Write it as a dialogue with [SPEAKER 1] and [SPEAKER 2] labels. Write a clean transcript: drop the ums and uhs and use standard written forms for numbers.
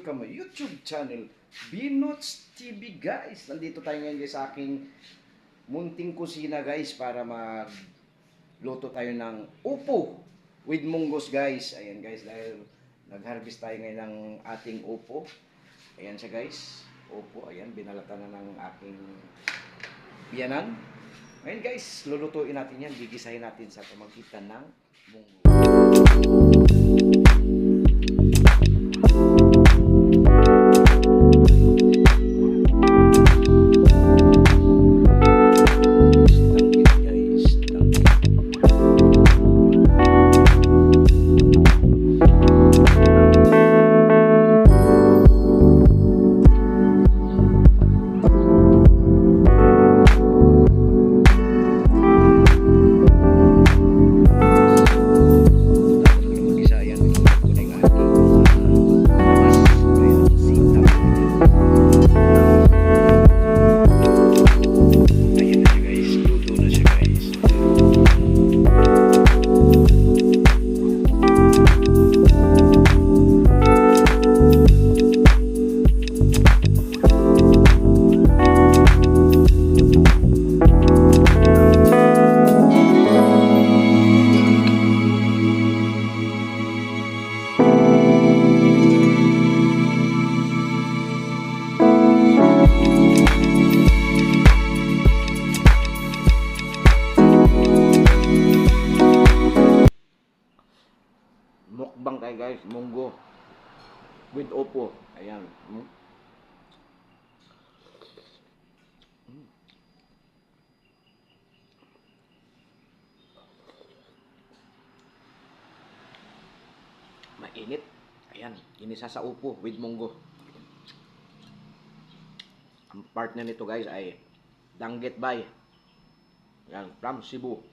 [SPEAKER 1] welcome my YouTube channel, Binots TV guys. Nandito tayo ngayon guys sa aking munting kusina guys para magluto tayo ng upo with munggos guys. Ayan guys, dahil nag-harvest tayo ngayon ng ating upo. Ayan siya guys, upo. Ayan, binalatan na ng aking biyanan. Ngayon guys, lulutuin natin yan. Gigisahin natin sa pamagitan ng munggos. Mukbang tayo guys, munggo with opo. Ayan. Mainit. Ayan, inisa sa upo with munggo. Ang partner nito guys ay Danggit Bay. Ayan, from Cebu.